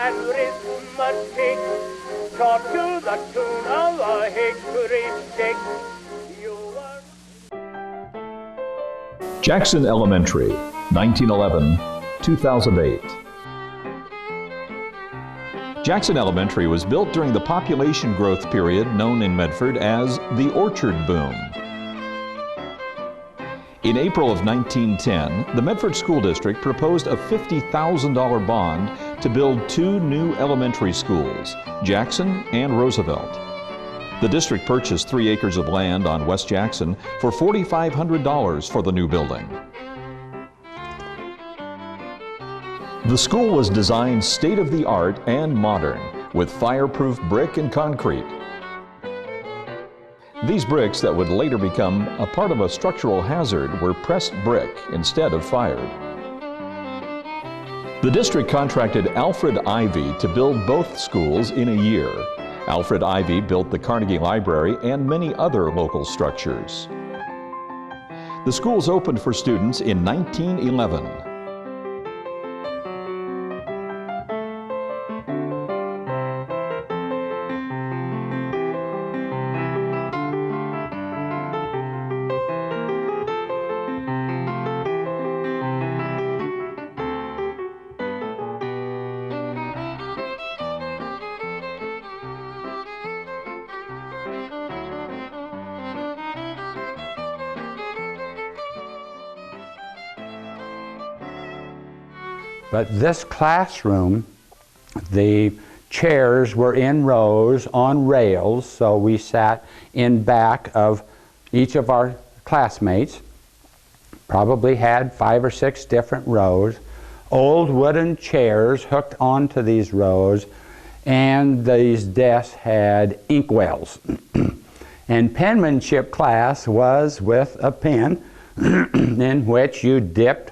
and arithmetic, taught to the tune of a hickory stick. Jackson Elementary, 1911-2008. Jackson Elementary was built during the population growth period known in Medford as the Orchard Boom. In April of 1910, the Medford School District proposed a $50,000 bond to build 2 new elementary schools, Jackson and Roosevelt. The district purchased 3 acres of land on West Jackson for $4,500 for the new building. The school was designed state-of-the-art and modern, with fireproof brick and concrete. These bricks that would later become a part of a structural hazard were pressed brick instead of fired. The district contracted Alfred Ivy to build both schools in a year. Alfred Ivy built the Carnegie Library and many other local structures. The schools opened for students in 1911. But this classroom, the chairs were in rows on rails, so we sat in back of each of our classmates. Probably had 5 or 6 different rows, old wooden chairs hooked onto these rows, and these desks had inkwells. And penmanship class was with a pen in which you dipped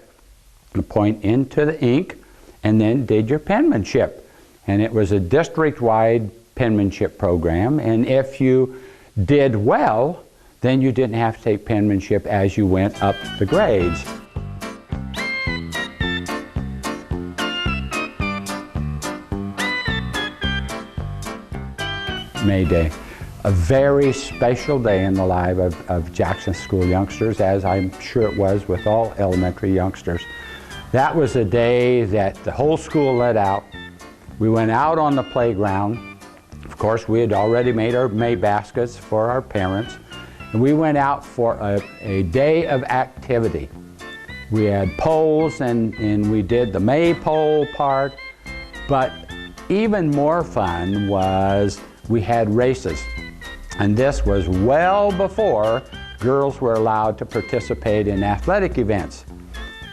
the point into the ink and then did your penmanship. And it was a district-wide penmanship program, and if you did well, then you didn't have to take penmanship as you went up the grades. May Day, a very special day in the life of Jackson School youngsters, as I'm sure it was with all elementary youngsters. That was a day that the whole school let out. We went out on the playground. Of course, we had already made our May baskets for our parents. And we went out for a day of activity. We had poles and we did the maypole part, but even more fun was we had races. And this was well before girls were allowed to participate in athletic events.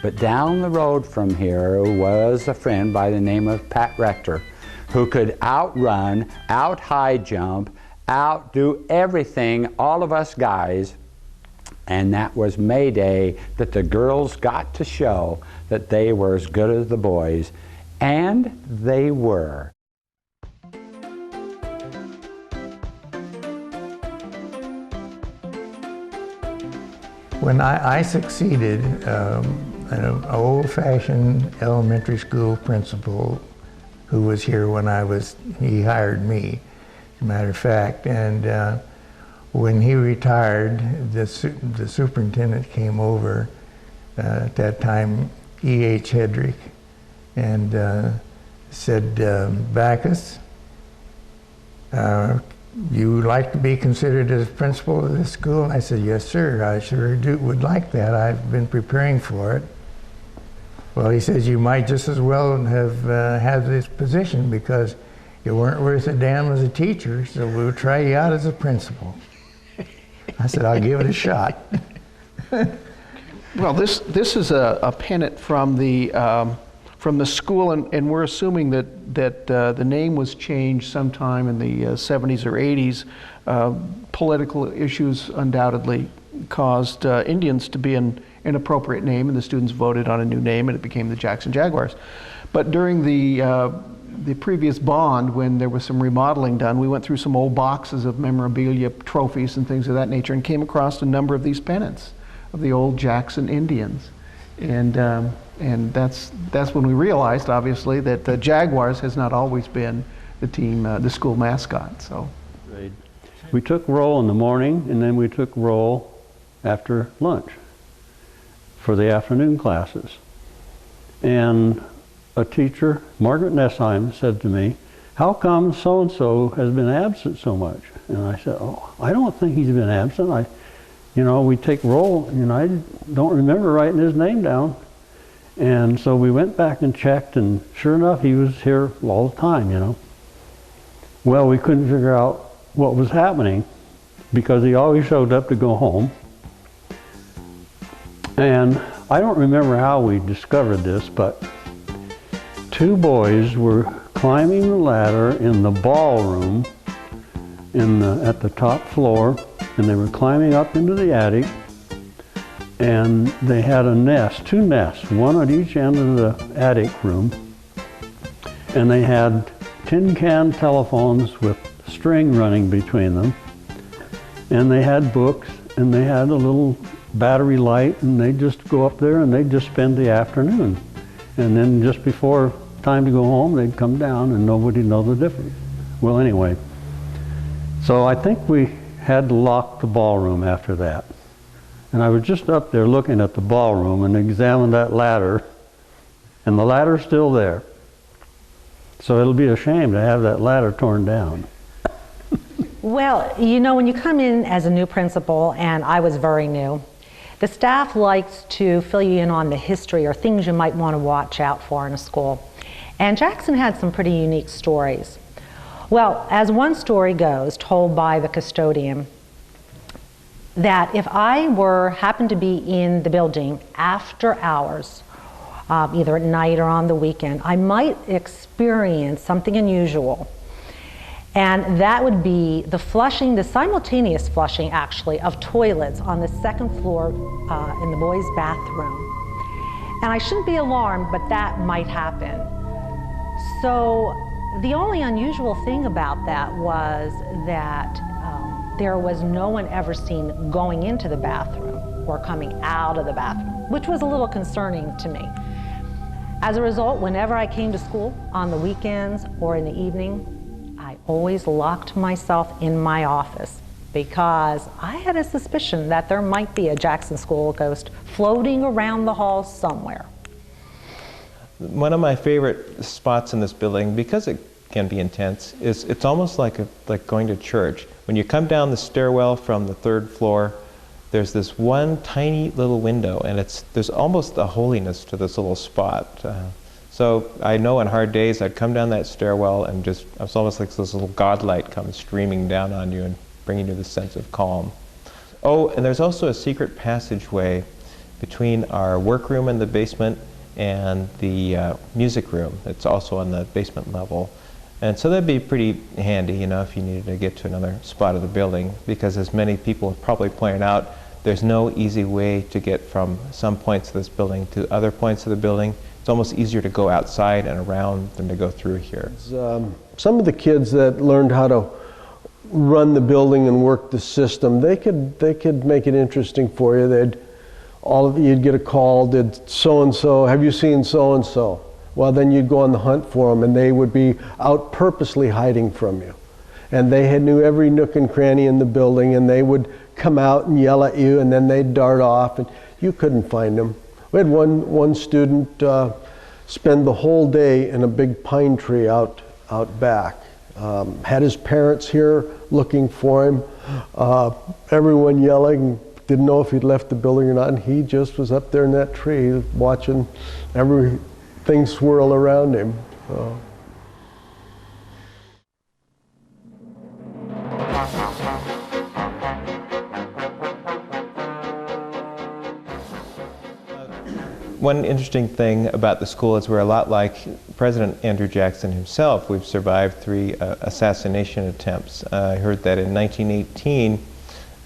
But down the road from here was a friend by the name of Pat Rector, who could outrun, out-high jump, outdo everything, all of us guys. And that was May Day, that the girls got to show that they were as good as the boys. And they were. When I succeeded, an old-fashioned elementary school principal who was here when he hired me, as a matter of fact, and when he retired, the superintendent came over at that time, E.H. Hedrick, and said, Backus, you like to be considered as principal of this school? And I said, yes, sir, I sure would like that. I've been preparing for it. Well, he says, you might just as well have had this position because you weren't worth a damn as a teacher, so we'll try you out as a principal. I said, I'll give it a shot. Well, this is a pennant from the school, and we're assuming that the name was changed sometime in the 70s or 80s. Political issues undoubtedly caused Indians to be an inappropriate name, and the students voted on a new name, and it became the Jackson Jaguars. But during the previous bond, when there was some remodeling done, we went through some old boxes of memorabilia, trophies, and things of that nature, and came across a number of these pennants of the old Jackson Indians. And that's when we realized, obviously, that the Jaguars has not always been the team, the school mascot. So Right. We took roll in the morning, and then we took roll after lunch for the afternoon classes. And a teacher, Margaret Nessheim, said to me, "How come so-and-so has been absent so much?" And I said, "Oh, I don't think he's been absent. We take roll, and I don't remember writing his name down." And so we went back and checked, and sure enough, he was here all the time, Well, we couldn't figure out what was happening because he always showed up to go home. And I don't remember how we discovered this, but 2 boys were climbing the ladder in the ballroom at the top floor, and they were climbing up into the attic, and they had a nest, 2 nests, one at each end of the attic room, and they had tin can telephones with string running between them, and they had books, and they had a little battery light, and they'd just go up there and they'd just spend the afternoon. And then just before time to go home, they'd come down and nobody'd know the difference. Well, anyway, so I think we had to lock the ballroom after that. And I was just up there looking at the ballroom and examined that ladder, and the ladder's still there. So it'll be a shame to have that ladder torn down. Well, when you come in as a new principal, and I was very new, the staff likes to fill you in on the history or things you might want to watch out for in a school. And Jackson had some pretty unique stories. Well, as one story goes, told by the custodian, that if I happened to be in the building after hours, either at night or on the weekend, I might experience something unusual. And that would be the simultaneous flushing, actually, of toilets on the 2nd floor in the boys' bathroom. And I shouldn't be alarmed, but that might happen. So the only unusual thing about that was that there was no one ever seen going into the bathroom or coming out of the bathroom, which was a little concerning to me. As a result, whenever I came to school on the weekends or in the evening, I always locked myself in my office because I had a suspicion that there might be a Jackson School ghost floating around the halls somewhere. One of my favorite spots in this building, because it can be intense, is it's almost like going to church. When you come down the stairwell from the 3rd floor, there's this one tiny little window, and there's almost a holiness to this little spot. So I know on hard days I'd come down that stairwell and it's almost like this little godlight comes streaming down on you and bringing you this sense of calm. Oh, and there's also a secret passageway between our workroom in the basement and the music room. It's also on the basement level. And so that'd be pretty handy, if you needed to get to another spot of the building, because as many people have probably pointed out, there's no easy way to get from some points of this building to other points of the building. It's almost easier to go outside and around than to go through here. Some of the kids that learned how to run the building and work the system, they could make it interesting for you. You'd get a call, did so-and-so, have you seen so-and-so? Well, then you'd go on the hunt for them, and they would be out purposely hiding from you. And they knew every nook and cranny in the building, and they would come out and yell at you, and then they'd dart off, and you couldn't find them. We had one student spend the whole day in a big pine tree out back. Had his parents here looking for him, everyone yelling, didn't know if he'd left the building or not, and he just was up there in that tree watching everything swirl around him. One interesting thing about the school is we're a lot like President Andrew Jackson himself. We've survived 3 assassination attempts. I heard that in 1918,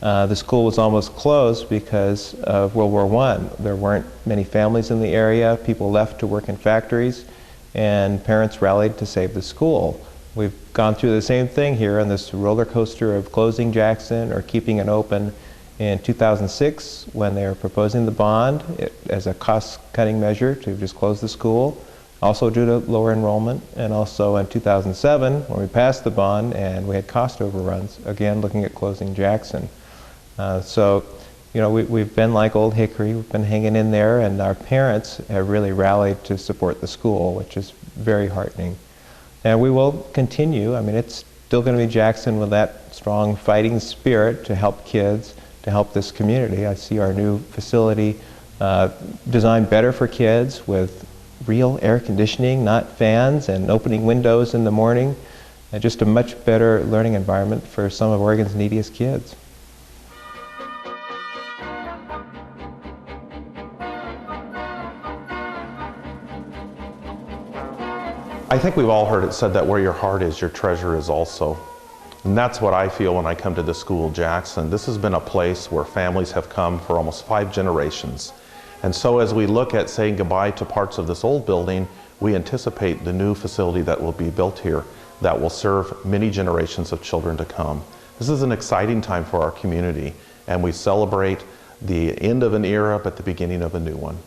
the school was almost closed because of World War I. There weren't many families in the area, people left to work in factories, and parents rallied to save the school. We've gone through the same thing here on this roller coaster of closing Jackson or keeping it open, In 2006, when they were proposing the bond as a cost-cutting measure to just close the school, also due to lower enrollment, and also in 2007, when we passed the bond and we had cost overruns, again looking at closing Jackson. So, you know, we've been like Old Hickory, we've been hanging in there, and our parents have really rallied to support the school, which is very heartening. And we will continue. I mean, it's still going to be Jackson with that strong fighting spirit to help kids, to help this community. I see our new facility designed better for kids with real air conditioning, not fans, and opening windows in the morning, and just a much better learning environment for some of Oregon's neediest kids. I think we've all heard it said that where your heart is, your treasure is also. And that's what I feel when I come to the school, Jackson. This has been a place where families have come for almost 5 generations. And so as we look at saying goodbye to parts of this old building, we anticipate the new facility that will be built here that will serve many generations of children to come. This is an exciting time for our community, and we celebrate the end of an era but the beginning of a new one.